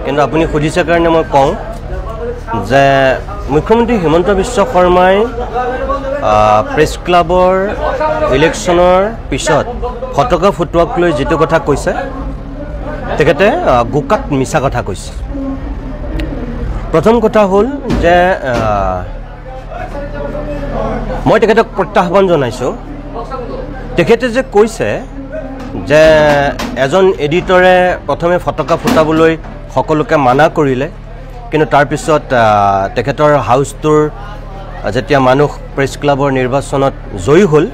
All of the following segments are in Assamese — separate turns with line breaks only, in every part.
কিন্তু আপুনি সুধিছে কাৰণে মই কওঁ যে মুখ্যমন্ত্ৰী হিমন্ত বিশ্ব শৰ্মাই প্ৰেছ ক্লাবৰ ইলেকশ্যনৰ পিছত ফটকা ফুটুৱাক লৈ যেটো কথা কৈছে তেখেতে গোকাত মিছা কথা কৈছে প্ৰথম কথা হ'ল যে মই তেখেতক প্ৰত্যাহ্বান জনাইছো তেখেতে যে কৈছে যে এজন এডিটৰে প্ৰথমে ফটকা ফুটাবলৈ সকলোকে মানা কৰিলে কিন্তু তাৰ পিছত তেখেতৰ হাউচটোৰ যেতিয়া মানুহ প্ৰেছ ক্লাবৰ নিৰ্বাচনত জয়ী হ'ল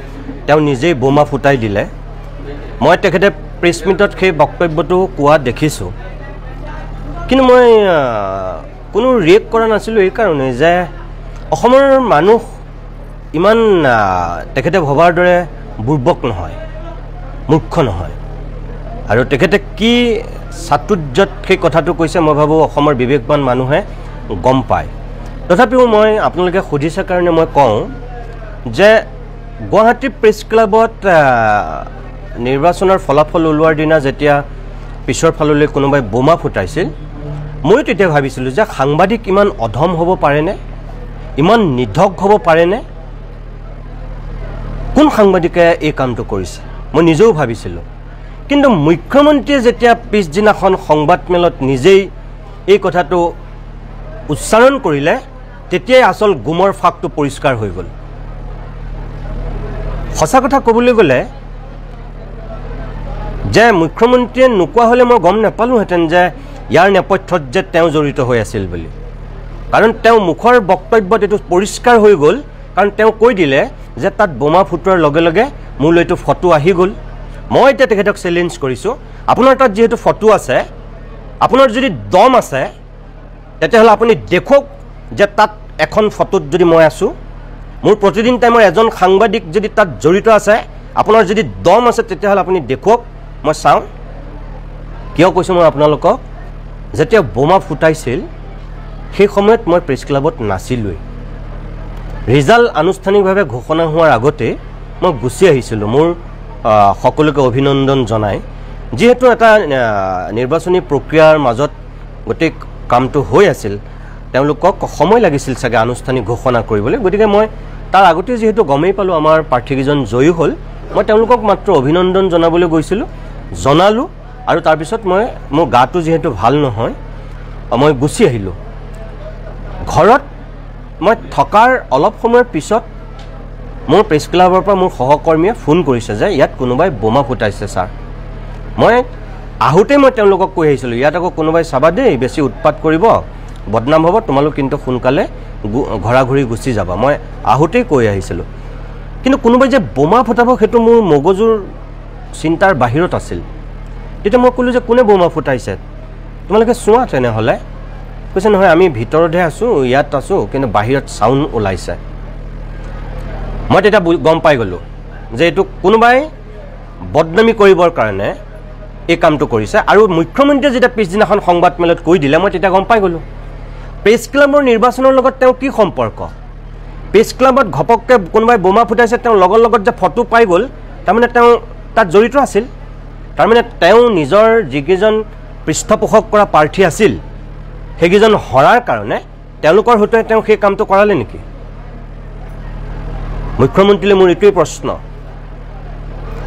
তেওঁ নিজেই বোমা ফুটাই দিলে মই তেখেতে প্ৰেছ মিটত সেই বক্তব্যটো কোৱা দেখিছোঁ কিন্তু মই কোনো ৰিয়েক্ট কৰা নাছিলোঁ এই কাৰণে যে অসমৰ মানুহ ইমান তেখেতে ভবাৰ দৰে বুৰ্বক নহয় মূৰ্খ নহয় আৰু তেখেতে কি চাতুৰ্যত সেই কথাটো কৈছে মই ভাবোঁ অসমৰ বিবেকবান মানুহে গম পায় তথাপিও মই আপোনালোকে সুধিছে কাৰণে মই কওঁ যে গুৱাহাটী প্ৰেছ ক্লাবত নিৰ্বাচনৰ ফলাফল ওলোৱাৰ দিনা যেতিয়া পিছৰ ফাললৈ কোনোবাই বোমা ফুটাইছিল মই তেতিয়া ভাবিছিলোঁ যে সাংবাদিক ইমান অধম হ'ব পাৰেনে ইমান নিধক হ'ব পাৰেনে কোন সাংবাদিকে এই কামটো কৰিছে মই নিজেও ভাবিছিলোঁ কিন্তু মুখ্যমন্ত্ৰীয়ে যেতিয়া পিছদিনাখন সংবাদমেলত নিজেই এই কথাটো উচ্চাৰণ কৰিলে তেতিয়াই আচল গুমৰ ফাকটো পৰিষ্কাৰ হৈ গ'ল সঁচা কথা ক'বলৈ গ'লে যে মুখ্যমন্ত্ৰীয়ে নোকোৱা হ'লে মই গম নাপালোহেঁতেন যে ইয়াৰ নেপথ্যত যে তেওঁ জড়িত হৈ আছিল বুলি কাৰণ তেওঁ মুখৰ বক্তব্যত এইটো পৰিষ্কাৰ হৈ গ'ল কাৰণ তেওঁ কৈ দিলে যে তাত বোমা ফুটোৱাৰ লগে লগে মোলৈতো ফটো আহি গ'ল মই এতিয়া তেখেতক চেলেঞ্জ কৰিছোঁ আপোনাৰ তাত যিহেতু ফটো আছে আপোনাৰ যদি দম আছে তেতিয়াহ'লে আপুনি দেখক যে তাত এখন ফটোত যদি মই আছোঁ মোৰ প্ৰতিদিন টাইমৰ এজন সাংবাদিক যদি তাত জড়িত আছে আপোনাৰ যদি দম আছে তেতিয়াহ'লে আপুনি দেখক মই চাওঁ কিয় কৈছোঁ মই আপোনালোকক যেতিয়া বোমা ফুটাইছিল সেই সময়ত মই প্ৰেছ ক্লাবত নাছিলোঁৱেই ৰিজাল্ট আনুষ্ঠানিকভাৱে ঘোষণা হোৱাৰ আগতে মই গুচি আহিছিলোঁ মোৰ সকলোকে অভিনন্দন জনাই যেহেতু এটা নিৰ্বাচনী প্ৰক্ৰিয়াৰ মাজত গোটেই কামটো হৈ আছিল তেওঁলোকক সময় লাগিছিল চাগে আনুষ্ঠানিক ঘোষণা কৰিবলৈ গতিকে মই তাৰ আগতে যেহেতু গমেই পালোঁ আমাৰ প্ৰাৰ্থীকেইজন জয়ী হ'ল মই তেওঁলোকক মাত্ৰ অভিনন্দন জনাবলৈ গৈছিলোঁ জনালোঁ আৰু তাৰপিছত মই মোৰ গাটো যিহেতু ভাল নহয় মই গুচি আহিলোঁ ঘৰত মই থকাৰ অলপ সময়ৰ পিছত মোৰ প্ৰেছ ক্লাবৰ পৰা মোৰ সহকৰ্মীয়ে ফোন কৰিছে যে ইয়াত কোনোবাই বোমা ফুটাইছে ছাৰ মই আহোঁতে মই তেওঁলোকক কৈ আহিছিলোঁ ইয়াত আকৌ কোনোবাই চাবা দেই বেছি উৎপাত কৰিব বদনাম হ'ব তোমালোক কিন্তু সোনকালে ঘৰা ঘূৰি গুচি যাবা মই আহোঁতেই কৈ আহিছিলোঁ কিন্তু কোনোবাই যে বোমা ফুটাব সেইটো মোৰ মগজুৰ চিন্তাৰ বাহিৰত আছিল তেতিয়া মই ক'লোঁ যে কোনে বোমা ফুটাইছে তোমালোকে চোৱা তেনেহ'লে কৈছে নহয় আমি ভিতৰতহে আছোঁ ইয়াত আছোঁ কিন্তু বাহিৰত চাউণ্ড ওলাইছে মই তেতিয়া গম পাই গ'লোঁ যে এইটো কোনোবাই বদনামী কৰিবৰ কাৰণে এই কামটো কৰিছে আৰু মুখ্যমন্ত্ৰীয়ে যেতিয়া পিছদিনাখন সংবাদমেলত কৈ দিলে মই তেতিয়া গম পাই গ'লোঁ প্ৰেছ ক্লাবৰ নিৰ্বাচনৰ লগত তেওঁ কি সম্পৰ্ক প্ৰেছ ক্লাবত ঘপককৈ কোনোবাই বোমা ফুটাইছে তেওঁ লগৰ লগত যে ফটো পাই গ'ল তাৰমানে তেওঁ তাত জড়িত আছিল তাৰমানে তেওঁ নিজৰ যিকেইজন পৃষ্ঠপোষক কৰা প্ৰাৰ্থী আছিল সেইকেইজন হৰাৰ কাৰণে তেওঁলোকৰ সৈতে তেওঁ সেই কামটো কৰালে নেকি মুখ্যমন্ত্ৰীলৈ মোৰ এইটোৱেই প্ৰশ্ন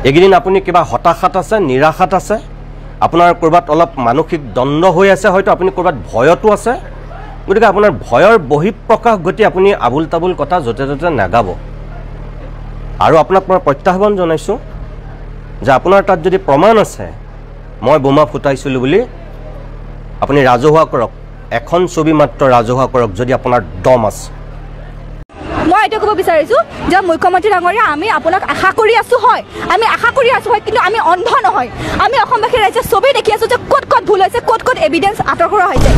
এইকেইদিন আপুনি কিবা হতাশাত আছে নিৰাশাত আছে আপোনাৰ ক'ৰবাত অলপ মানসিক দ্বন্দ্ব হৈ আছে হয়তো আপুনি ক'ৰবাত ভয়তো আছে গতিকে আপোনাৰ ভয়ৰ বহিঃপ্ৰকাশ ঘটি আপুনি আবুল তাবুল কথা য'তে ত'তে নাগাব আৰু আপোনাক মই প্ৰত্যাহ্বান জনাইছোঁ যে আপোনাৰ তাত যদি প্ৰমাণ আছে মই বোমা ফুটাইছিলোঁ বুলি আপুনি ৰাজহুৱা কৰক এখন ছবি মাত্ৰ ৰাজহুৱা কৰক যদি আপোনাৰ দম আছে
মই এটা ক'ব বিচাৰিছোঁ যে মুখ্যমন্ত্ৰী ডাঙৰীয়া আমি আপোনাক আশা কৰি আছোঁ হয় আমি আশা কৰি আছোঁ হয় কিন্তু আমি অন্ধ নহয় আমি অসমবাসী ৰাইজে চবেই দেখি আছোঁ যে ক'ত ক'ত ভুল হৈছে ক'ত ক'ত এভিডেঞ্চ আঁতৰ কৰা হৈছে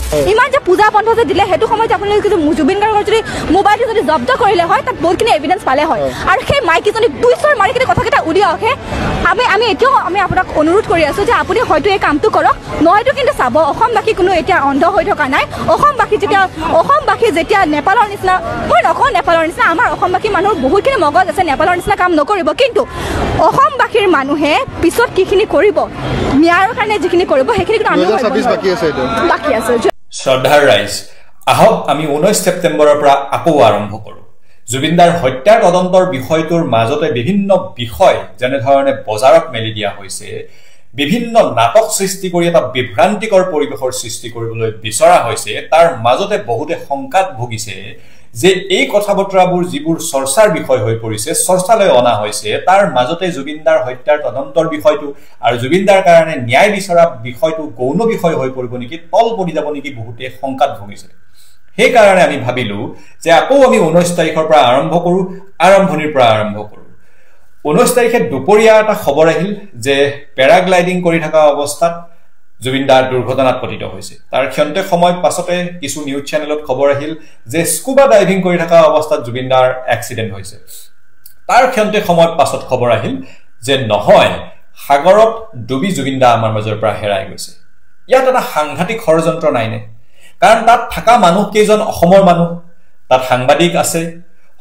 ইমান যে পূজা বন্ধ যে দিলে সেইটো সময়ত আপোনালোকে জুবিন গাৰ্গৰ যদি মোবাইলটো যদি জব্দ কৰিলে হয় তাত বহুতখিনি এভিডেন্স পালে হয় আৰু সেই মাইকীজনী দুই চৰ মাৰি কিনে কথাকেইটা উলিয়াওকহে আমি এতিয়াও আমি আপোনাক অনুৰোধ কৰি আছো যে আপুনি হয়তো এই কামটো কৰক নহয়তো কিন্তু চাব অসমবাসী কোনো এতিয়া অন্ধ হৈ থকা নাই অসমবাসী যেতিয়া নেপালৰ নিচিনা মই নকওঁ নেপালৰ নিচিনা আমাৰ অসমবাসী মানুহৰ বহুতখিনি মগজ আছে নেপালৰ নিচিনা কাম নকৰিব কিন্তু অসমবাসীৰ মানুহে পিছত কিখিনি কৰিব ন্যায়ৰ কাৰণে যিখিনি কৰিব সেইখিনি কিন্তু আমি বাকী আছে
শ্ৰদ্ধাৰ ৰাইজ আহক আমি 19 ছেপ্টেম্বৰৰ পৰা আকৌ আৰম্ভ কৰোঁ জুবিনদাৰ হত্যাৰ তদন্তৰ বিষয়টোৰ মাজতে বিভিন্ন বিষয় যেনেধৰণে বজাৰত মেলি দিয়া হৈছে বিভিন্ন নাটক সৃষ্টি কৰি এটা বিভ্ৰান্তিকৰ পৰিৱেশৰ সৃষ্টি কৰিবলৈ বিচৰা হৈছে তাৰ মাজতে বহুতে শংকাত ভুগিছে যে এই কথা বতৰাবোৰ যিবোৰ চৰ্চাৰ বিষয় হৈ পৰিছে চৰ্চালৈ অনা হৈছে তাৰ মাজতে জুবিনদাৰ হত্যাৰ তদন্তৰ বিষয়টো আৰু জুবিনদাৰ কাৰণে ন্যায় বিচৰা বিষয়টো গৌণ বিষয় হৈ পৰিব নেকি তল পৰি যাব নেকি বহুতে শংকাত ভুগিছে সেই কাৰণে আমি ভাবিলো যে আকৌ আমি 19 তাৰিখৰ পৰা আৰম্ভ কৰো আৰম্ভণিৰ পৰা আৰম্ভ কৰো 19 তাৰিখে দুপৰীয়া এটা খবৰ আহিল যে পেৰাগ্লাইডিং কৰি থকা অৱস্থাত জুবিনদাৰ দুৰ্ঘটনাত পতিত হৈছে তাৰ ক্ষন্তে সময় পাছতে কিছু নিউজ চেনেলত খবৰ আহিল যে স্কুবা ডাইভিং কৰি থকা অৱস্থাত জুবিনদাৰ এক্সিডেন্ট হৈছে তাৰ ক্ষন্তে সময় পাছত খবৰ আহিল যে নহয় সাগৰত ডুবি জুবিনদা আমাৰ মাজৰ পৰা হেৰাই গৈছে ইয়াত এটা সাংঘাতিক ষড়যন্ত্ৰ নাইনে কাৰণ তাত থকা মানুহ কেইজন অসমৰ মানুহ তাত সাংবাদিক আছে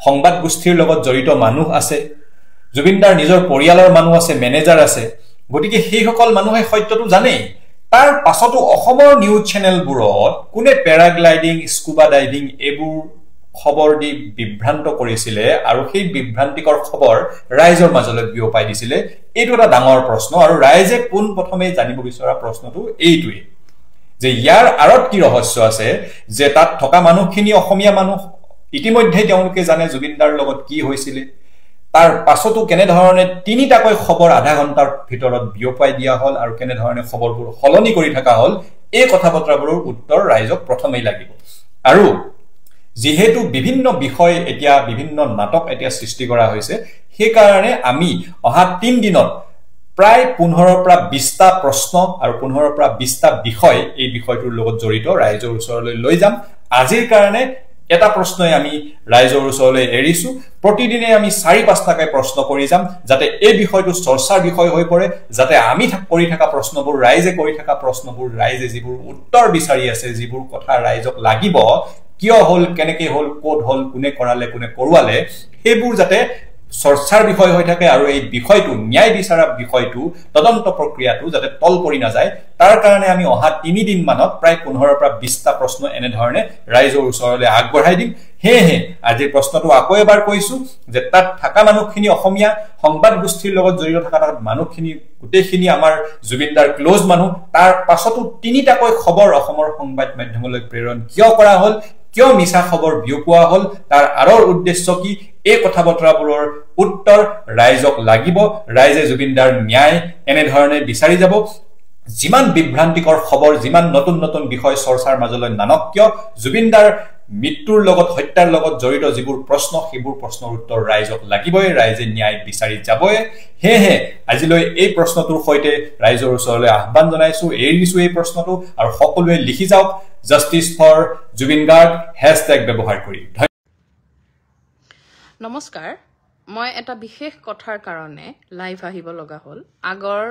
সংবাদ গোষ্ঠীৰ লগত জড়িত মানুহ আছে জুবিনদাৰ নিজৰ পৰিয়ালৰ মানুহ আছে মেনেজাৰ আছে গতিকে সেই সকল মানুহে সত্যটো জানেই তাৰ পাছতো অসমৰ নিউজ চেনেলবোৰত কোনে পেৰাগ্লাইডিং স্কুবা ডাইভিং এইবোৰ খবৰ দি বিভ্ৰান্ত কৰিছিলে আৰু সেই বিভ্ৰান্তিকৰ খবৰ ৰাইজৰ মাজলৈ বিয়পাই দিছিলে এইটো এটা ডাঙৰ প্ৰশ্ন আৰু ৰাইজে পোন প্ৰথমে জানিব বিচৰা প্ৰশ্নটো এইটোৱে যে ইয়াৰ আৰত কি ৰহস্য আছে যে তাত থকা মানুহখিনি অসমীয়া মানুহ ইতিমধ্যে তেওঁলোকে জানে জুবিনদাৰ লগত কি হৈছিল তাৰ পাছতো কেনে ধৰণে তিনিটাকৈ খবৰ আধা ঘণ্টাৰ ভিতৰত বিয়পাই দিয়া হল আৰু কেনে ধৰণে খবৰবোৰ হলনি কৰি থকা হল এই কথা বতৰাবোৰৰ উত্তৰ ৰাইজক প্ৰথমেই লাগিব আৰু যেহেতু বিভিন্ন বিষয় এতিয়া বিভিন্ন নাটক এতিয়া সৃষ্টি কৰা হৈছে সেই কাৰণে আমি অহা 3 দিনত প্ৰায় 15 পৰা 20টা প্ৰশ্ন আৰু 15 পৰা 20টা বিষয় এই বিষয়টোৰ লগত জড়িত ৰাইজৰ ওচৰলৈ লৈ যাম আজিৰ কাৰণে এটা প্ৰশ্নই আমি ৰাইজৰ ওচৰলৈ এৰিছো প্ৰতিদিনে আমি 4-5টাকৈ প্ৰশ্ন কৰি যাম যাতে এই বিষয়টো চৰ্চাৰ বিষয় হৈ পৰে যাতে আমি কৰি থকা প্ৰশ্নবোৰ ৰাইজে কৰি থকা প্ৰশ্নবোৰ ৰাইজে যিবোৰ উত্তৰ বিচাৰি আছে যিবোৰ কথা ৰাইজক লাগিব কিয় হল কেনেকৈ হল কোড হল কোনে কৰালে কোনে কৰোৱালে সেইবোৰ যাতে চৰ্চাৰ বিষয় হৈ থাকে আৰু এই বিষয়টো ন্যায় বিচাৰা বিষয়টো তদন্ত প্ৰক্ৰিয়াটো যাতে তল পৰি না যায় তাৰ কাৰণে আমি অহা 3 দিন মানত প্ৰায় 15 পৰা 20টা প্ৰশ্ন এনে ধৰণে ৰাইজৰ ওচৰলৈ আগবঢ়াই দিম হেহে আজি প্ৰশ্নটো আকৌ এবাৰ কৈছো যে তাত থকা মানুহখিনি অসমীয়া সংবাদ গোষ্ঠীৰ লগত জড়িত থকা মানুহখিনি গোটেইখিনি আমাৰ জুবিনদাৰ ক্লোজ মানুহ তাৰ পাছতো 3টাকৈ খবৰ অসমৰ সংবাদ মাধ্যমলৈ প্ৰেৰণ কিয় কৰা হল কিয় মিছা খবৰ বিয়পোৱা হল তাৰ আৰৰ উদ্দেশ্য কি এই কথা বতৰাবোৰৰ উত্তৰ ৰাইজক লাগিব ৰাইজে জুবিনদাৰ ন্যায় এনে ধৰণে বিচাৰি যাব যিমান বিভ্ৰান্তিকৰ খবৰ যিমান নতুন নতুন বিষয় চৰ্চাৰ মাজলৈ নানক কিয় জুবিনদাৰ মৃত্যুৰ লগত হত্যাৰ লগত জড়িত যিবোৰ প্ৰশ্ন সেইবোৰ প্ৰশ্নৰ উত্তৰ ৰাইজক লাগিবই ৰাইজে ন্যায় বিচাৰি যাবই হেহে আজিলৈ এই প্ৰশ্নটোৰ সৈতে ৰাইজৰ ওচৰলৈ আহ্বান জনাইছো এৰিছো এই প্ৰশ্নটো আৰু সকলোৱে লিখি যাওক জাস্টিস ফৰ জুবিন গাৰ্গ হেশটেগ ব্যৱহাৰ কৰি
নমস্কাৰ মই এটা বিশেষ কথাৰ কাৰণে লাইভ আহিব লগা হ'ল আগৰ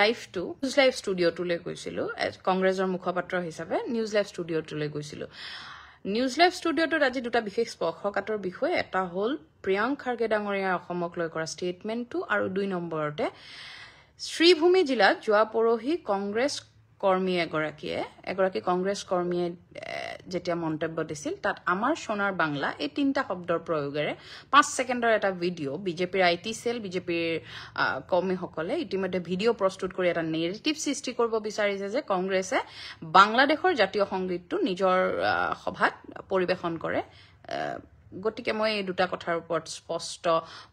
লাইভটো নিউজ লাইভ ষ্টুডিঅ'টোলৈ গৈছিলোঁ কংগ্ৰেছৰ মুখপাত্ৰ হিচাপে নিউজ লাইভ ষ্টুডিঅ'টোলৈ গৈছিলোঁ নিউজ লাইভ ষ্টুডিঅ'টোত আজি দুটা বিশেষ স্পৰ্শকাতৰ বিষয় এটা হ'ল প্ৰিয়াংক খাৰ্গে ডাঙৰীয়াৰ অসমক লৈ কৰা ষ্টেটমেণ্টটো আৰু 2 নম্বৰতে শ্ৰীভূমি জিলাত যোৱা পৰহি কংগ্ৰেছ কৰ্মী এগৰাকী কংগ্ৰেছ কৰ্মীয়ে যেতিয়া মন্তব্য দিছিল তাত আমাৰ সোণাৰ বাংলা এই 3টা শব্দৰ প্ৰয়োগেৰে 5 ছেকেণ্ডৰ এটা ভিডিঅ' বিজেপিৰ আইটি সেল বিজেপিৰ কৰ্মীসকলে ইতিমধ্যে ভিডিঅ' প্ৰস্তুত কৰি এটা নেৰেটিভ সৃষ্টি কৰিব বিচাৰিছে যে কংগ্ৰেছে বাংলাদেশৰ জাতীয় সংগীতটো নিজৰ সভাত পৰিৱেশন কৰে গতিকে মই এই দুটা কথাৰ ওপৰত স্পষ্ট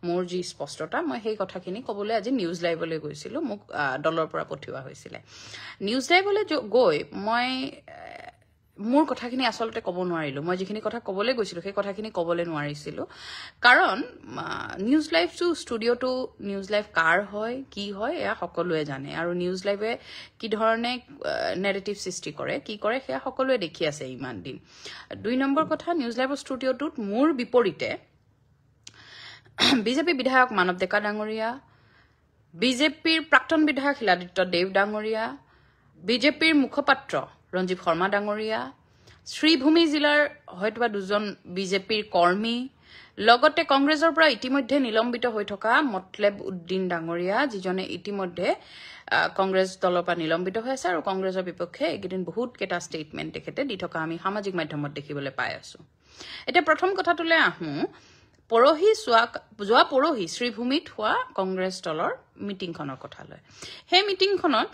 মোৰ যি স্পষ্টতা মই সেই কথাখিনি ক'বলৈ আজি নিউজ লাইভলৈ গৈছিলোঁ মোক দলৰ পৰা পঠিওৱা হৈছিলে নিউজ লাইভলৈ গৈ মই মোৰ কথাখিনি আচলতে ক'ব নোৱাৰিলো মই যিখিনি কথা ক'বলৈ গৈছিলো সেই কথাখিনি ক'বলৈ নোৱাৰিছিলো কাৰণ নিউজ লাইভ টু ষ্টুডিঅ'টো নিউজ লাইভ কাৰ হয় কি হয় এয়া সকলোৱে জানে আৰু নিউজ লাইভে কি ধৰণে নেৰেটিভ সৃষ্টি কৰে কি কৰে সেয়া সকলোৱে দেখি আছে ইমান দিন 2 নম্বৰ কথা নিউজ লাইভৰ ষ্টুডিঅ'টোত মোৰ বিপৰীতে বিজেপি বিধায়ক মানৱ ডেকা ডাঙৰীয়া বিজেপিৰ প্ৰাক্তন বিধায়ক হিলাদিত্য দেৱ ডাঙৰীয়া বিজেপিৰ মুখপাত্ৰ ৰঞ্জীৱ শৰ্মা ডাঙৰীয়া শ্ৰীভূমি জিলাৰ হয়তোবা দুজন বিজেপিৰ কৰ্মী লগতে কংগ্ৰেছৰ পৰা ইতিমধ্যে নিলম্বিত হৈ থকা মতলেব উদ্দিন ডাঙৰীয়া যিজনে ইতিমধ্যে কংগ্ৰেছ দলৰ পৰা নিলম্বিত হৈ আছে আৰু কংগ্ৰেছৰ বিপক্ষে এইকেইদিন বহুত কেইটা ষ্টেটমেণ্ট তেখেতে দি থকা আমি সামাজিক মাধ্যমত দেখিবলৈ পাই আছো এতিয়া প্ৰথম কথাটোলৈ আহোঁ যোৱা পৰহি শ্ৰীভূমিত হোৱা কংগ্ৰেছ দলৰ মিটিংখনৰ কথালৈ সেই মিটিংখনত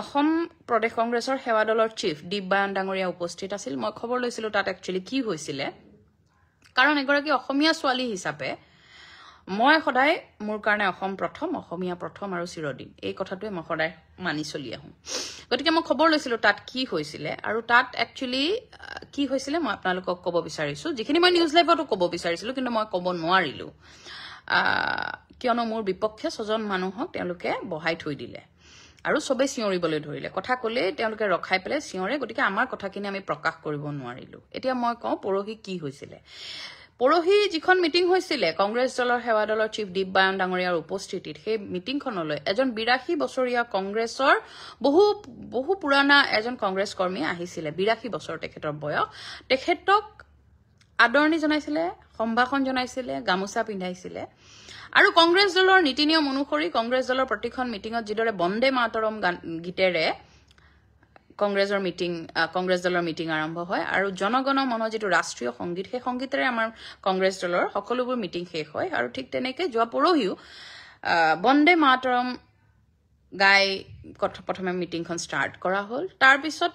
অসম প্ৰদেশ কংগ্ৰেছৰ সেৱা দলৰ চিফ দীপবায়ন ডাঙৰীয়া উপস্থিত আছিল মই খবৰ লৈছিলো তাত একচুৱেলি কি হৈছিলে কাৰণ এগৰাকী অসমীয়া ছোৱালী হিচাপে মই সদায় মোৰ কাৰণে অসম প্ৰথম অসমীয়া প্ৰথম আৰু চিৰদিন এই কথাটোৱে মই সদায় মানি চলি আহোঁ গতিকে মই খবৰ লৈছিলো তাত কি হৈছিলে আৰু তাত একচুৱেলি কি হৈছিলে মই আপোনালোকক ক'ব বিচাৰিছো যিখিনি মই নিউজ লাইভতো ক'ব বিচাৰিছিলো কিন্তু মই ক'ব নোৱাৰিলো কিয়নো মোৰ বিপক্ষে 6 জন মানুহক তেওঁলোকে বহাই থৈ দিলে আৰু সবে চিঞৰিবলৈ ধৰিলে কথা ক'লে তেওঁলোকে ৰখাই পেলাই চিঞৰে গতিকে আমাৰ কথাখিনি আমি প্ৰকাশ কৰিব নোৱাৰিলো এতিয়া মই কওঁ পৰহি কি হৈছিলে পৰহি যিখন মিটিং হৈছিলে কংগ্ৰেছ দলৰ সেৱা দলৰ চিফ দীপবায়ন ডাঙৰীয়াৰ উপস্থিতিত সেই মিটিংখনলৈ এজন 82 বছৰীয়া কংগ্ৰেছৰ বহু পুৰণা এজন কংগ্ৰেছ কৰ্মী আহিছিলে 82 বছৰ তেখেতৰ বয়স তেখেতক আদৰণি জনাইছিলে সম্ভাষণ জনাইছিলে গামোচা পিন্ধাইছিলে আৰু কংগ্ৰেছ দলৰ নীতি নিয়ম অনুসৰি কংগ্ৰেছ দলৰ প্ৰতিখন মিটিঙত যিদৰে বন্দে মাতৰম গীতেৰে কংগ্ৰেছ দলৰ মিটিং আৰম্ভ হয় আৰু জনগণ মন যিটো ৰাষ্ট্ৰীয় সংগীত সেই সংগীতেৰে আমাৰ কংগ্ৰেছ দলৰ সকলোবোৰ মিটিং শেষ হয় আৰু ঠিক তেনেকৈ যোৱা পৰহিও বন্দে মাতৰম গাই প্ৰথমে মিটিংখন ষ্টাৰ্ট কৰা হ'ল তাৰপিছত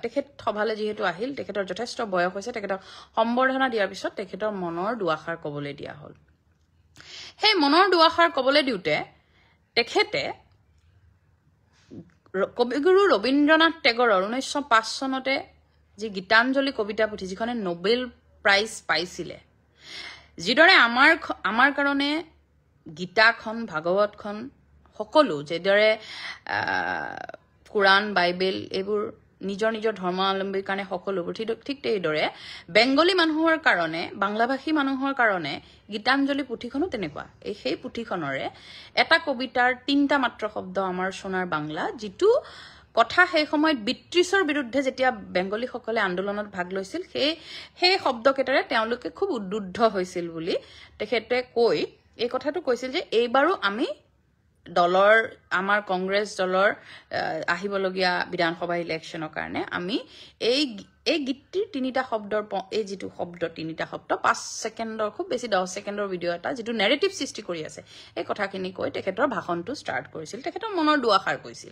তেখেত সভালৈ যিহেতু আহিল তেখেতৰ যথেষ্ট বয়স হৈছে তেখেতক সম্বৰ্ধনা দিয়াৰ পিছত তেখেতৰ মনৰ দুআষাৰ ক'বলৈ দিয়া হ'ল সেই মনৰ দুআষাৰ ক'বলৈ দিওঁতে তেখেতে কবিগুৰু ৰবীন্দ্ৰনাথ টেগৰৰ 1905 চনতে যি গীতাঞ্জলি কবিতা পুথি যিখনে নোবেল প্ৰাইজ পাইছিলে যিদৰে আমাৰ কাৰণে গীতাখন ভাগৱতখন সকলো যেদৰে কুৰাণ বাইবেল এইবোৰ নিজৰ ধৰ্মাৱলম্বীৰ কাৰণে সকলোবোৰ ঠিক এইদৰে বেংগলী মানুহৰ কাৰণে বাংলাভাষী মানুহৰ কাৰণে গীতাঞ্জলি পুথিখনো তেনেকুৱা সেই পুথিখনৰে এটা কবিতাৰ 3টা মাত্ৰ শব্দ আমাৰ সোণাৰ বাংলা যিটো কথা সেই সময়ত ব্ৰিটিছৰ বিৰুদ্ধে যেতিয়া বেংগলীসকলে আন্দোলনত ভাগ লৈছিল সেই শব্দকেইটাৰে তেওঁলোকে খুব উদ্বুদ্ধ হৈছিল বুলি তেখেতে কৈ এই কথাটো কৈছিল যে এইবাৰো আমি আমাৰ কংগ্ৰেছ দলৰ আহিবলগীয়া বিধানসভা ইলেকশ্যনৰ কাৰণে আমি এই গীতটিৰ 3টা শব্দৰ এই যিটো শব্দ 3টা শব্দ 5 ছেকেণ্ডৰ খুব বেছি 10 ছেকেণ্ডৰ ভিডিঅ' এটা যিটো নেৰেটিভ সৃষ্টি কৰি আছে এই কথাখিনি কৈ তেখেতৰ ভাষণটো ষ্টাৰ্ট কৰিছিল তেখেতৰ মনৰ দুআষাৰ কৈছিল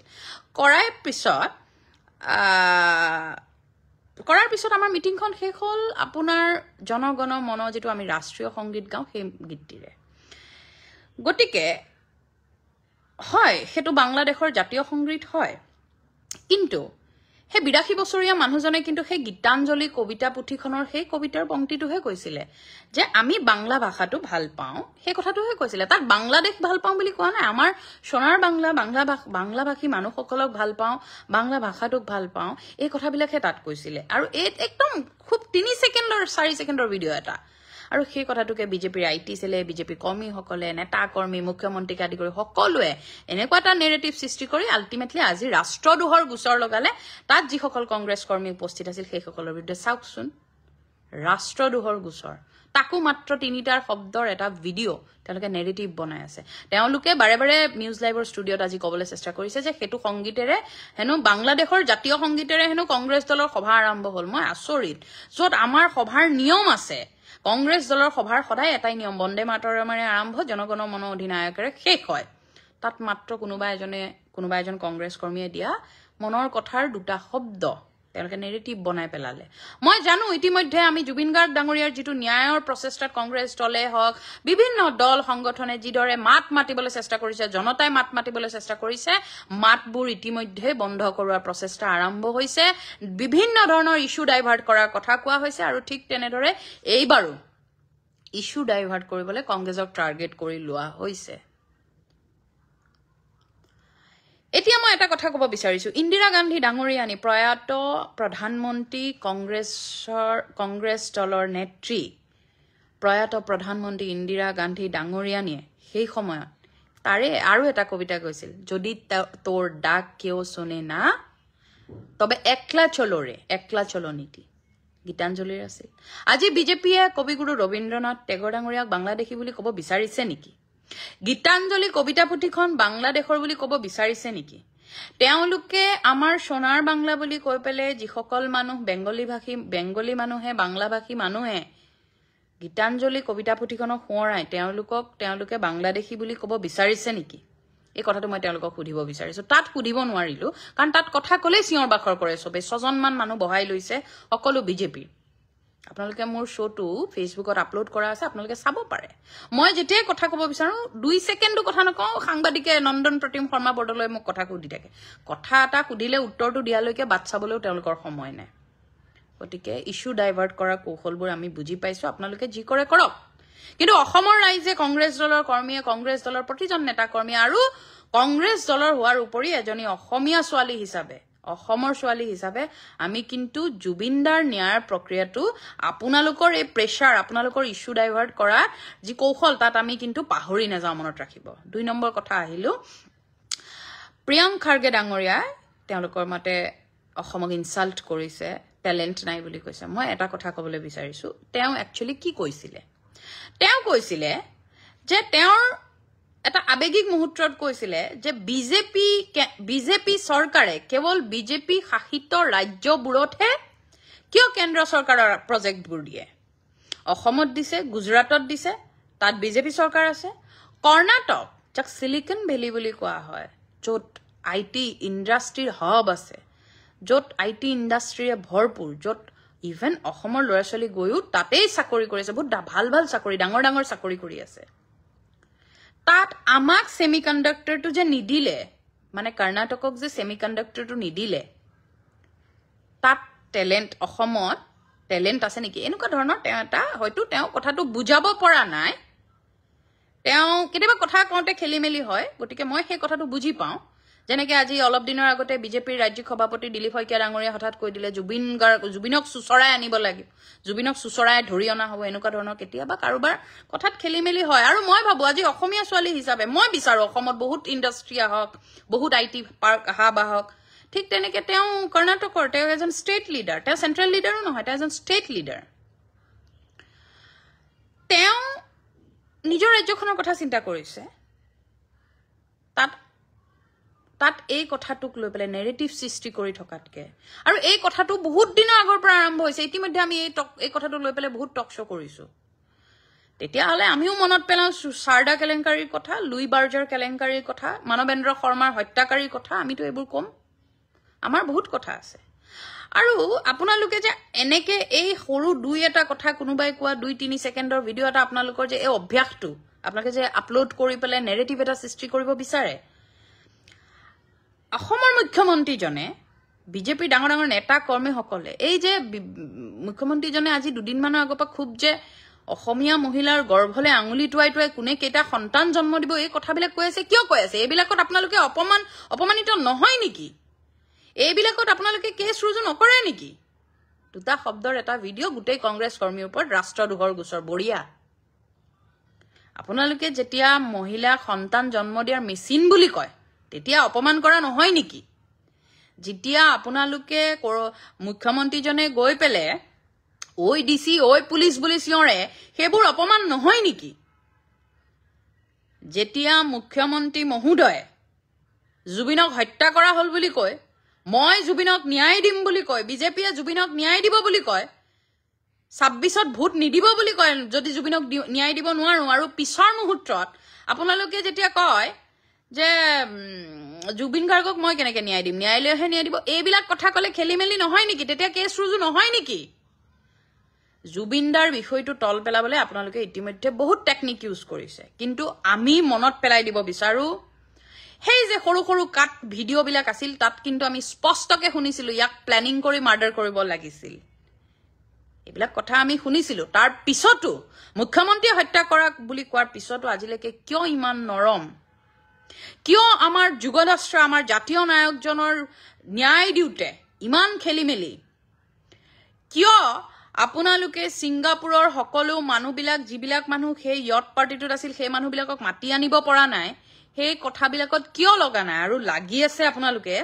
কৰাৰ পিছত আমাৰ মিটিংখন শেষ হ'ল আপোনাৰ জনগণ মন যিটো আমি ৰাষ্ট্ৰীয় সংগীত গাওঁ সেই গীতটিৰে গতিকে হয় সেইটো বাংলাদেশৰ জাতীয় সংগীত হয় কিন্তু সেই 82 বছৰীয়া মানুহজনে কিন্তু সেই গীতাঞ্জলি কবিতা পুথিখনৰ সেই কবিতাৰ পংক্তিটোহে কৈছিলে যে আমি বাংলা ভাষাটো ভাল পাওঁ সেই কথাটোহে কৈছিলে তাত বাংলাদেশ ভাল পাওঁ বুলি কোৱা নাই আমাৰ সোণাৰ বাংলাভাষী মানুহসকলক ভাল পাওঁ বাংলা ভাষাটোক ভাল পাওঁ এই কথাবিলাকহে তাত কৈছিলে আৰু এই একদম খুব 3 ছেকেণ্ডৰ 4 ছেকেণ্ডৰ ভিডিঅ' এটা আৰু সেই কথাটোকে বিজেপিৰ আইটি সেলে বিজেপি কৰ্মীসকলে নেতা কৰ্মী মুখ্যমন্ত্ৰীক আদি কৰি সকলোৱে এনেকুৱা এটা নেৰেটিভ সৃষ্টি কৰি আল্টিমেটলি আজি ৰাষ্ট্ৰদ্ৰোহৰ গোচৰ লগালে তাত যিসকল কংগ্ৰেছ কৰ্মী উপস্থিত আছিল সেইসকলৰ বিৰুদ্ধে চাওকচোন ৰাষ্ট্ৰদ্ৰোহৰ গোচৰ তাকো মাত্ৰ 3টাৰ শব্দৰ এটা ভিডিঅ' তেওঁলোকে নেৰেটিভ বনাই আছে তেওঁলোকে বাৰে বাৰে নিউজ লাইভৰ ষ্টুডিঅ'ত আজি ক'বলৈ চেষ্টা কৰিছে যে সেইটো সংগীতেৰে হেনো বাংলাদেশৰ জাতীয় সংগীতেৰে হেনো কংগ্ৰেছ দলৰ সভা আৰম্ভ হ'ল মই আচৰিত য'ত আমাৰ সভাৰ নিয়ম আছে কংগ্ৰেছ দলৰ সভাৰ সদায় এটাই নিয়ম বন্দে মাতৰমেৰে আৰম্ভ জনগণ মন অধিনায়কেৰে শেষ হয় তাত মাত্ৰ কোনোবা এজন কংগ্ৰেছ কৰ্মীয়ে দিয়া মনৰ কথাৰ 2টা শব্দ তেওঁলোকে নেৰেটিভ বনাই পেলালে মই জানো ইতিমধ্যে আমি জুবিন গাৰ্গ ডাঙৰীয়াৰ যেটো ন্যায়ৰ প্ৰচেষ্টাত কংগ্ৰেছ দলে হওক বিভিন্ন দল সংগঠনে যিদৰে মাত মাতিবলৈ চেষ্টা কৰিছে জনতাই মাত মাতিবলৈ চেষ্টা কৰিছে মাতবোৰ ইতিমধ্যে বন্ধ কৰোৱাৰ প্ৰচেষ্টা আৰম্ভ হৈছে বিভিন্ন ধৰণৰ ইস্যু ডাইভাৰ্ট কৰাৰ কথা কোৱা হৈছে আৰু ঠিক তেনেদৰে এইবাৰো ইস্যু ডাইভাৰ্ট কৰিবলৈ কংগ্ৰেছক টাৰ্গেট কৰি লোৱা হৈছে এতিয়া মই এটা কথা ক'ব বিচাৰিছো ইন্দিৰা গান্ধী ডাঙৰীয়ানী প্ৰয়াত প্ৰধানমন্ত্ৰী কংগ্ৰেছ দলৰ নেত্ৰী প্ৰয়াত প্ৰধানমন্ত্ৰী ইন্দিৰা গান্ধী ডাঙৰীয়ানীয়ে সেই সময়ত তাৰে আৰু এটা কবিতা কৈছিল যদি তোৰ ডাক কেও শুনে না তবে একলা চলো নীতি গীতাঞ্জলিৰ আছিল আজি বিজেপিয়ে কবিগুৰু ৰবীন্দ্ৰনাথ টেগৰ ডাঙৰীয়াক বাংলাদেশী বুলি ক'ব বিচাৰিছে নেকি গীতাঞ্জলি কবিতা পুথিখন বাংলাদেশৰ বুলি ক'ব বিচাৰিছে নেকি তেওঁলোকে আমাৰ সোণাৰ বাংলা বুলি কৈ পেলে যিসকল মানুহ বেংগলী মানুহে বাংলাভাষী মানুহে গীতাঞ্জলি কবিতা পুথিখনক সোঁৱৰাই তেওঁলোকে বাংলাদেশী বুলি ক'ব বিচাৰিছে নেকি এই কথাটো মই তেওঁলোকক সুধিব বিচাৰিছো তাত সুধিব নোৱাৰিলো কাৰণ তাত কথা ক'লে চিঞৰ বাখৰ কৰে সবে 6 মান মানুহ বহাই লৈছে সকলো বিজেপি আপোনালোকে মোৰ শ্ব'টো ফেচবুকত আপলোড কৰা আছে আপোনালোকে চাব পাৰে মই যেতিয়াই কথা ক'ব বিচাৰো 2 ছেকেণ্ডো কথা নকওঁ সাংবাদিকে নন্দন প্ৰতিম শৰ্মা বৰদলৈ মোক কথা সুধি থাকে কথা এটা সুধিলে উত্তৰটো দিয়ালৈকে বাট চাবলৈও তেওঁলোকৰ সময় নাই গতিকে ইস্যু ডাইভাৰ্ট কৰা কৌশলবোৰ আমি বুজি পাইছো আপোনালোকে যি কৰে কৰক কিন্তু অসমৰ ৰাইজে কংগ্ৰেছ দলৰ কৰ্মীয়ে কংগ্ৰেছ দলৰ প্ৰতিজন নেতা কৰ্মী আৰু কংগ্ৰেছ দলৰ হোৱাৰ উপৰি এজনী অসমীয়া ছোৱালী হিচাপে অসমৰ ছোৱালী হিচাপে আমি কিন্তু জুবিনদাৰ ন্যায়ৰ প্ৰক্ৰিয়াটো আপোনালোকৰ এই প্ৰেছাৰ আপোনালোকৰ ইস্যু ডাইভাৰ্ট কৰা যি কৌশল তাত আমি কিন্তু পাহৰি নাযাওঁ মনত ৰাখিব 2 নম্বৰ কথা আহিলো প্ৰিয়ংক খাৰ্গে ডাঙৰীয়া তেওঁলোকৰ মতে অসমক ইনসাল্ট কৰিছে টেলেন্ট নাই বুলি কৈছে মই এটা কথা ক'বলৈ বিচাৰিছো তেওঁ একচুয়ালি কি কৈছিলে তেওঁ কৈছিলে যে তেওঁৰ এটা আবেগিক মুহূৰ্তত কৈছিলে যে বিজেপি চৰকাৰে কেৱল বিজেপি শাসিত ৰাজ্যবোৰতহে কিয় কেন্দ্ৰ চৰকাৰৰ প্ৰজেক্টবোৰ দিয়ে অসমত দিছে গুজৰাটত দিছে তাত বিজেপি চৰকাৰ আছে কৰ্ণাটক যাক সিলিকন ভেলি বুলি কোৱা হয় য'ত আইটি ইণ্ডাষ্ট্ৰীৰ হব আছে য'ত আইটি ইণ্ডাষ্ট্ৰীৰে ভৰপুৰ য'ত ইভেন অসমৰ ল'ৰা ছোৱালী গৈও তাতেই চাকৰি কৰিছে বহুত ভাল চাকৰি ডাঙৰ চাকৰি কৰি আছে তাত আমাক সেমিকন্ডাক্টৰটো যে নিদিলে মানে কৰ্ণাটকক যে সেমিকন্ডাক্টৰটো নিদিলে তাত টেলেন্ট অসমত টেলেন্ট আছে নেকি এনেকুৱা ধৰণৰ এটা হয়তো তেওঁ কথাটো বুজাব পৰা নাই তেওঁ কেতিয়াবা কথা কওঁতে খেলিমেলি হয় গতিকে মই সেই কথাটো বুজি পাওঁ যেনেকে আজি অলপ দিনৰ আগতে বিজেপিৰ ৰাজ্যিক সভাপতি দিলীপ শইকীয়া ডাঙৰীয়া হঠাৎ কৈ দিলে জুবিনক সুচৰাই আনিব লাগিব জুবিনক সুচৰাই ধৰি অনা হ'ব এনেকুৱা ধৰণৰ কেতিয়াবা কাৰোবাৰ কথাত খেলিমেলি হয় আৰু মই ভাবো আজি অসমীয়া ছোৱালী হিচাপে মই বিচাৰো অসমত বহুত ইণ্ডাষ্ট্ৰী আহক বহুত আইটি পাৰ্ক আহক ঠিক তেনেকে তেওঁ কৰ্ণাটকৰ তেওঁ এজন ষ্টেট লিডাৰ তেওঁ চেন্ট্ৰেল লিডাৰো নহয় তেওঁ এজন ষ্টেট লিডাৰ তেওঁ নিজৰ ৰাজ্যখনৰ কথা চিন্তা কৰিছে তাত এই কথাটোক লৈ পেলাই নেৰেটিভ সৃষ্টি কৰি থকাতকে আৰু এই কথাটো বহুত দিনৰ আগৰ পৰা আৰম্ভ হৈছে ইতিমধ্যে আমি এই কথাটো লৈ পেলাই বহুত টক শ্ব' কৰিছো তেতিয়াহ'লে আমিও মনত পেলাওঁ সাৰদা কেলেংকাৰীৰ কথা লুই বাৰ্জাৰ কেলেংকাৰীৰ কথা মানৱেন্দ্ৰ শৰ্মাৰ হত্যাকাৰীৰ কথা আমিতো এইবোৰ কম আমাৰ বহুত কথা আছে আৰু আপোনালোকে যে এনেকে এই সৰু 2-এটা কথা কোনোবাই কোৱা 2-3 ছেকেণ্ডৰ ভিডিঅ' এটা আপোনালোকৰ যে এই অভ্যাসটো আপোনালোকে যে আপলোড কৰি পেলাই নেৰেটিভ এটা সৃষ্টি কৰিব বিচাৰে অসমৰ মুখ্যমন্ত্ৰীজনে বিজেপিৰ ডাঙৰ নেতা কৰ্মীসকলে এই যে মুখ্যমন্ত্ৰীজনে আজি 2 দিনমানৰ আগৰ পৰা খুব যে অসমীয়া মহিলাৰ গৰ্ভলে আঙুলি টুৱাই কোনে কেইটা সন্তান জন্ম দিব এই কথাবিলাক কৈ আছে কিয় কৈ আছে এইবিলাকত আপোনালোকে অপমানিত নহয় নেকি এইবিলাকত আপোনালোকে কেছ ৰুজু নকৰে নেকি 2টা শব্দৰ এটা ভিডিঅ' গোটেই কংগ্ৰেছ কৰ্মীৰ ওপৰত ৰাষ্ট্ৰদ্ৰোহৰ গোচৰ বঢ়িয়া আপোনালোকে যেতিয়া মহিলা সন্তান জন্ম দিয়াৰ মেচিন বুলি কয় তেতিয়া অপমান কৰা নহয় নেকি যেতিয়া আপোনালোকে মুখ্যমন্ত্ৰীজনে গৈ পেলে ঐ ডিসি ঐ পুলিশ বুলি চিঞৰে সেইবোৰ অপমান নহয় নেকি যেতিয়া মুখ্যমন্ত্ৰী মহোদয় জুবিনক হত্যা কৰা হল বুলি কয় মই জুবিনক ন্যায় দিম বুলি কয় বিজেপিয়ে জুবিনক ন্যায় দিব বুলি কয় 26ত ভোট নিদিব বুলি কয় যদি জুবিনক ন্যায় দিব নোৱাৰো আৰু পিছৰ মুহূৰ্তত আপোনালোকে যেতিয়া কয় যে জুবিন গাৰ্গক মই কেনেকে ন্যায় দিম, ন্যায়ালয়হে ন্যায় দিব, এইবিলাক কথা ক'লে খেলি মেলি নহয় নেকি? তেতিয়া কেছ ৰুজু নহয় নেকি? জুবিনদাৰ বিষয়টো তল পেলাবলৈ আপোনালোকে ইতিমধ্যে বহুত টেকনিক ইউজ কৰিছে, কিন্তু আমি মনত পেলাই দিব বিচাৰো সেই যে সৰু সৰু কাট ভিডিঅ'বিলাক আছিল, তাত কিন্তু আমি স্পষ্টকে শুনিছিলো ইয়াক প্লেনিং কৰি মাৰ্ডাৰ কৰিব লাগিছিল। এইবিলাক কথা আমি শুনিছিলো। তাৰ পিছতো মুখ্যমন্ত্ৰীয়ে হত্যা কৰা বুলি কোৱাৰ পিছতো আজিলৈকে কিয় ইমান নৰম, কিয় আমাৰ যুগদস্ত্ৰ আমাৰ জাতীয় নায়কজনৰ ন্যায় দিওঁতে ইমান খেলি মেলি, কিয় আপোনালোকে ছিংগাপুৰৰ সকলো মানুহবিলাক যিবিলাক মানুহ সেই য়ট পাৰ্টিটোত আছিল সেই মানুহবিলাকক মাতি আনিব পৰা নাই, সেই কথাবিলাকত কিয় লগা নাই? আৰু লাগি আছে আপোনালোকে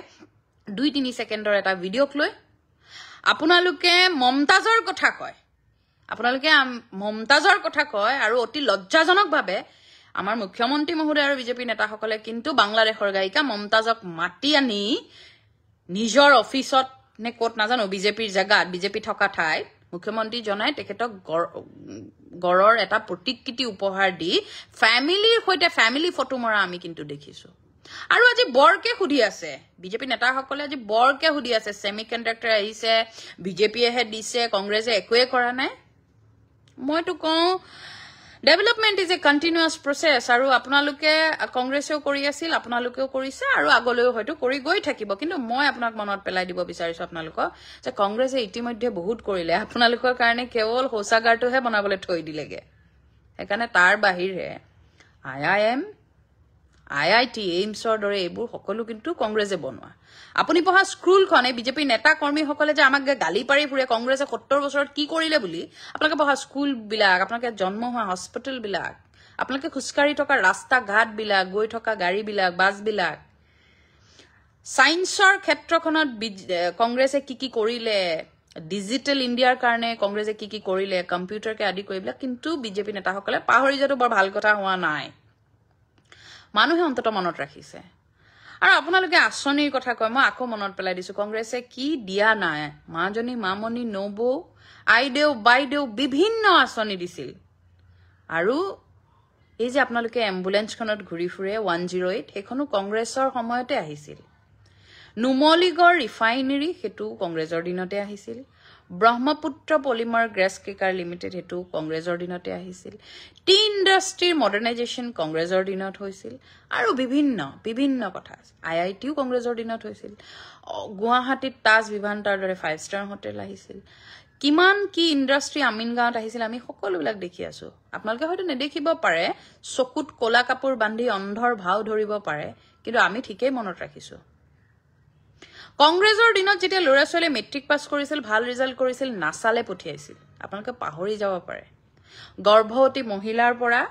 2-3 ছেকেণ্ডৰ এটা ভিডিঅ'ক লৈ আপোনালোকে মমতাজৰ কথা কয়, আৰু অতি লজ্জাজনকভাৱে আমাৰ মুখ্যমন্ত্ৰী মহোদয় আৰু বিজেপি নেতাসকলে কিন্তু বাংলাদেশৰ গায়িকা মমতাজক মাতি আনি নিজৰ অফিচত নে ক'ত নাজানো বিজেপিৰ জেগাত, বিজেপি থকা ঠাইত মুখ্যমন্ত্ৰী জনাই তেখেতক গড়ৰ এটা প্ৰতিকৃতি উপহাৰ দি ফেমিলিৰ সৈতে ফেমিলি ফটো মৰা আমি কিন্তু দেখিছো। আৰু আজি বৰকে সুধি আছে বিজেপি নেতাসকলে, আজি বৰকে সুধি আছে ছেমি কণ্ডাক্টৰ আহিছে, বিজেপিয়েহে দিছে, কংগ্ৰেছে একোৱে কৰা নাই। মইতো কওঁ development is a continuous process, আৰু আপোনালোকে কংগ্ৰেছেও কৰি আছিল, আপোনালোকেও কৰিছে, আৰু আগলৈও হয়তো কৰি গৈ থাকিব। কিন্তু মই আপোনাক মনত পেলাই দিব বিচাৰিছো আপোনালোকক যে কংগ্ৰেছে ইতিমধ্যে বহুত কৰিলে, আপোনালোকৰ কাৰণে কেৱল শৌচাগাৰটোহে বনাবলৈ থৈ দিলেগে। সেইকাৰণে তাৰ বাহিৰে IIM, IIT, এইমছৰ দৰে এইবোৰ সকলো কিন্তু কংগ্ৰেছে বনোৱা। আপুনি পঢ়া স্কুলখন এই বিজেপি নেতা কৰ্মীসকলে যে আমাক গালি পাৰি ফুৰে কংগ্ৰেছে 70 বছৰত কি কৰিলে বুলি, আপোনালোকে পঢ়া স্কুলবিলাক, আপোনালোকে জন্ম হোৱা হস্পিটেলবিলাক, আপোনালোকে খোজকাঢ়ি থকা ৰাস্তা ঘাটবিলাক, গৈ থকা গাড়ীবিলাক, বাছবিলাক, ছায়েন্সৰ ক্ষেত্ৰখনত কংগ্ৰেছে কি কৰিলে, ডিজিটেল ইণ্ডিয়াৰ কাৰণে কংগ্ৰেছে কি কৰিলে, কম্পিউটাৰকে আদি কৰি এইবিলাক কিন্তু বিজেপি নেতাসকলে পাহৰি যোৱাটো বৰ ভাল কথা হোৱা নাই। মানুহে অন্তত মনত ৰাখিছে। আৰু আপোনালোকে আঁচনিৰ কথা কয়, মই আকৌ মনত পেলাই দিছো কংগ্ৰেছে কি দিয়া নাই। মাজনী, মামনি, নবৌ, আইদেউ, বাইদেউ বিভিন্ন আঁচনি দিছিল। আৰু এই যে আপোনালোকে এম্বুলেন্সখনত ঘূৰি ফুৰে 108, সেইখনো কংগ্ৰেছৰ সময়তে আহিছিল। নুমলীগড় ৰিফাইনেৰী সেইটো কংগ্ৰেছৰ দিনতে আহিছিল। Brahmaputra polymer grace cracker limited সেইটো কংগ্ৰেছৰ দিনতে আহিছিল। টি ইণ্ডাষ্ট্ৰীৰ মডাৰ্ণাইজেশ্যন কংগ্ৰেছৰ দিনত হৈছিল, আৰু বিভিন্ন কথা আছে। IITও কংগ্ৰেছৰ দিনত হৈছিল। গুৱাহাটীত তাজ বিভান্তাৰ দৰে 5 ষ্টাৰ হোটেল আহিছিল। কিমান কি ইণ্ডাষ্ট্ৰী আমিনগাঁৱত আহিছিল, আমি সকলোবিলাক দেখি আছো। আপোনালোকে হয়তো নেদেখিব পাৰে, চকুত ক'লা কাপোৰ বান্ধি অন্ধৰ ভাও ধৰিব পাৰে, কিন্তু আমি ঠিকেই মনত ৰাখিছো। কংগ্ৰেছৰ দিনত যেতিয়া ল'ৰা ছোৱালীয়ে মেট্ৰিক পাছ কৰিছিল, ভাল ৰিজাল্ট কৰিছিল, নাচালে পঠিয়াইছিল। আপোনালোকে পাহৰি যাব পাৰে। গৰ্ভৱতী মহিলাৰ পৰা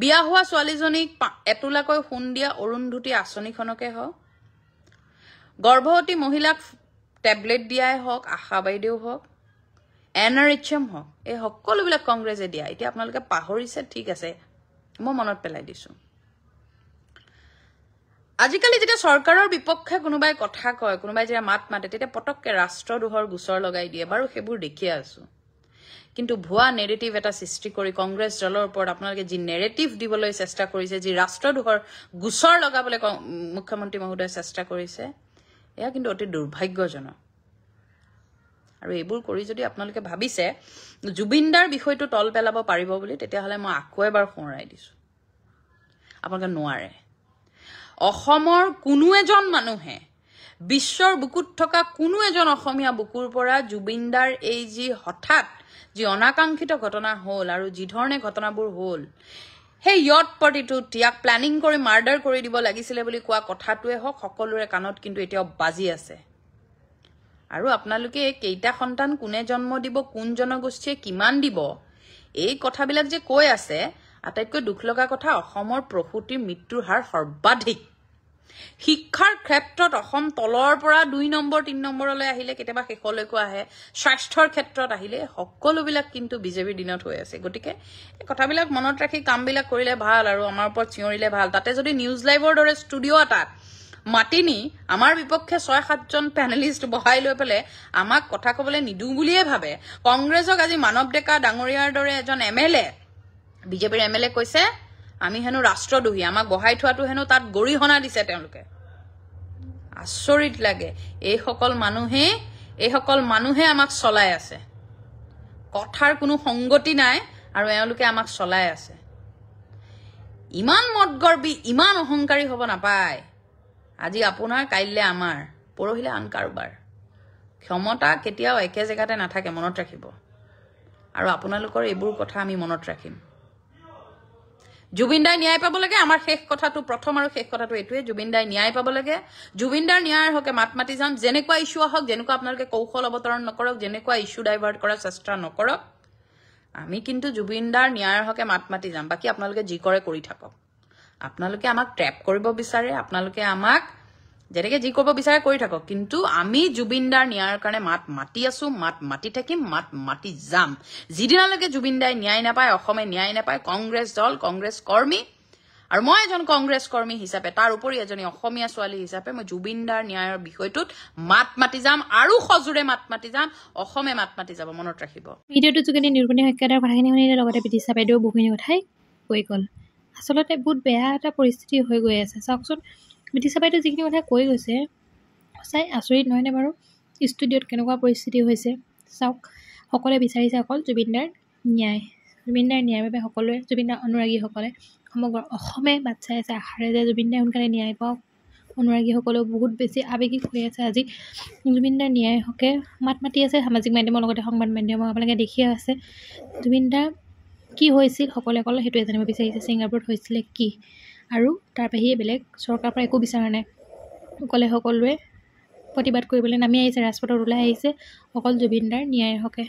বিয়া হোৱা ছোৱালীজনীক 1 তোলাকৈ সোণ দিয়া অৰুন্ধতী আঁচনিখনকে হওক, গৰ্ভৱতী মহিলাক টেবলেট দিয়াই হওক, আশা বাইদেউ হওক, NRHM হওক, এই সকলোবিলাক কংগ্ৰেছে দিয়া। এতিয়া আপোনালোকে পাহৰিছে, ঠিক আছে, মই মনত পেলাই দিছো। আজিকালি যেতিয়া চৰকাৰৰ বিপক্ষে কোনোবাই কথা কয়, কোনোবাই যেতিয়া মাত মাতে, তেতিয়া পটককে ৰাষ্ট্ৰদ্ৰোহৰ গোচৰ লগাই দিয়ে। বাৰু সেইবোৰ দেখিয়ে আছো, কিন্তু ভুৱা নেৰেটিভ এটা সৃষ্টি কৰি কংগ্ৰেছ দলৰ ওপৰত আপোনালোকে যি নেৰেটিভ দিবলৈ চেষ্টা কৰিছে, যি ৰাষ্ট্ৰদ্ৰোহৰ গোচৰ লগাবলৈ মুখ্যমন্ত্ৰী মহোদয়ে চেষ্টা কৰিছে, এয়া কিন্তু অতি দুৰ্ভাগ্যজনক। আৰু এইবোৰ কৰি যদি আপোনালোকে ভাবিছে জুবিনদাৰ বিষয়টো তল পেলাব পাৰিব বুলি, তেতিয়াহ'লে মই আকৌ এবাৰ সোঁৱৰাই দিছো, আপোনালোকে নোৱাৰে। অসমৰ কোনো এজন মানুহে, বিশ্বৰ বুকুত থকা কোনো এজন অসমীয়া বুকুৰ পৰা জুবিনদাৰ এই যি হঠাৎ যি অনাকাংক্ষিত ঘটনা হ'ল, আৰু যি ধৰণে ঘটনাবোৰ হ'ল, সেই য়ট পাৰ্টিটোত ইয়াক প্লেনিং কৰি মাৰ্ডাৰ কৰি দিব লাগিছিলে বুলি কোৱা কথাটোৱে হওক, সকলোৰে কাণত কিন্তু এতিয়াও বাজি আছে। আৰু আপোনালোকে কেইটা সন্তান কোনে জন্ম দিব, কোন জনগোষ্ঠীয়ে কিমান দিব, এই কথাবিলাক যে কৈ আছে, আটাইতকৈ দুখ লগা কথা, অসমৰ প্ৰসূতিৰ মৃত্যুৰ হাৰ সৰ্বাধিক। শিক্ষাৰ ক্ষেত্ৰত অসম তলৰ পৰা 2 নম্বৰ 3 নম্বৰলৈ আহিলে, কেতিয়াবা শেষলৈকো আহে। স্বাস্থ্যৰ ক্ষেত্ৰত আহিলে, সকলোবিলাক কিন্তু বিজেপিৰ দিনত হৈ আছে। গতিকে এই কথাবিলাক মনত ৰাখি কামবিলাক কৰিলে ভাল, আৰু আমাৰ ওপৰত চিঞৰিলে ভাল। তাতে যদি নিউজ লাইভৰ দৰে ষ্টুডিঅ' এটাত মাতি নি আমাৰ বিপক্ষে 6-7জন পেনেলিষ্ট বহাই লৈ পেলাই আমাক কথা ক'বলৈ নিদিওঁ বুলিয়ে ভাবে, কংগ্ৰেছক আজি মানৱ ডেকা ডাঙৰীয়াৰ দৰে এজন MLA, বিজেপিৰ MLA কৈছে আমি হেনো ৰাষ্ট্ৰদ্ৰোহী, আমাক বহাই থোৱাটো হেনো তাত গৰিহণা দিছে তেওঁলোকে। আচৰিত লাগে। এইসকল মানুহে আমাক চলাই আছে, কথাৰ কোনো সংগতি নাই আৰু এওঁলোকে আমাক চলাই আছে। ইমান মদগৰ্বী, ইমান অহংকাৰী হ'ব নাপায়। আজি আপোনাৰ, কাইলৈ আমাৰ, পৰহিলে আন কাৰোবাৰ। ক্ষমতা কেতিয়াও একে জেগাতে নাথাকে, মনত ৰাখিব। আৰু আপোনালোকৰ এইবোৰ কথা আমি মনত ৰাখিম। জুবিন দাই ন্যায় পাব লাগে। আমাৰ শেষ কথাটো, প্ৰথম আৰু শেষ কথাটো এইটোৱে, জুবিন দাই ন্যায় পাব লাগে। জুবিন দাৰ ন্যায়ৰ হকে মাত মাতি যাম। যেনেকুৱা ইছ্যু আহক, যেনেকুৱা আপোনালোকে কৌশল অৱতৰণ নকৰক, যেনেকুৱা ইছ্যু ডাইভাৰ্ট কৰাৰ চেষ্টা নকৰক, আমি কিন্তু জুবিন দাৰ ন্যায়ৰ হকে মাত মাতি যাম। বাকী আপোনালোকে যি কৰে কৰি থাকক। আপোনালোকে আমাক ট্ৰেপ কৰিব বিচাৰে, আপোনালোকে আমাক যেনেকৈ যি কৰিব বিচাৰে কৰি থাকক, কিন্তু আমি জুবিন দাৰ ন্যায়ৰ কাৰণে মাত মাতি আছো, মাত মাতি থাকিম, মাত মাতি যাম। যিদিনালৈকে জুবিন দাই ন্যায় নাপায়, অসমে ন্যায় নাপায়, কংগ্ৰেছ দল, কংগ্ৰেছ কৰ্মী, আৰু মই এজন কংগ্ৰেছ কৰ্মী হিচাপে, তাৰ উপৰি এজনী অসমীয়া ছোৱালী হিচাপে মই জুবিন দাৰ ন্যায়ৰ বিষয়টোত মাত মাতি যাম, আৰু সজোৰে মাত মাতি যাম। অসমে মাত মাতি যাব, মনত ৰাখিব।
ভিডিঅ'টোৰ যোগেদি নিৰূপণী শইকীয়াৰ কথাখিনি শুনিলে, লগতে বিদিশা বাইদেউ বহুখিনি কথাই কৈ গ'ল। আচলতে বহুত বেয়া এটা পৰিস্থিতি হৈ গৈ আছে। চাওকচোন, বিদিশা বাইদেউ যিখিনি কথা কৈ গৈছে, সঁচাই আচৰিত নহয়নে বাৰু? ষ্টুডিঅ'ত কেনেকুৱা পৰিস্থিতি হৈছে চাওক। সকলোৱে বিচাৰিছে অকল জুবিনদাৰ ন্যায়। জুবিনদাৰ ন্যায়ৰ বাবে সকলোৱে, জুবিনদাৰ অনুৰাগীসকলে, সমগ্ৰ অসমে বাট চাই আছে আশাৰে যে জুবিনদাই সোনকালে ন্যায় পাওক। অনুৰাগীসকলেও বহুত বেছি আৱেগিক হৈ আছে আজি। জুবিনদাৰ ন্যায় হকে মাত মাতি আছে সামাজিক মাধ্যমৰ লগতে সংবাদ মাধ্যমক আপোনালোকে দেখিয়ে আছে। জুবিনদাৰ কি হৈছিল সকলোৱে অকল সেইটোৱে জানিব বিচাৰিছে, ছিংগাপুৰত হৈছিলে কি, আৰু তাৰ বাহিৰে বেলেগ চৰকাৰৰ পৰা একো বিচৰা নাই। সকলোৱে প্ৰতিবাদ কৰিবলৈ নামি আহিছে, ৰাজপথত ওলাই আহিছে অকল জুবিনদাৰ ন্যায়ৰ হকে।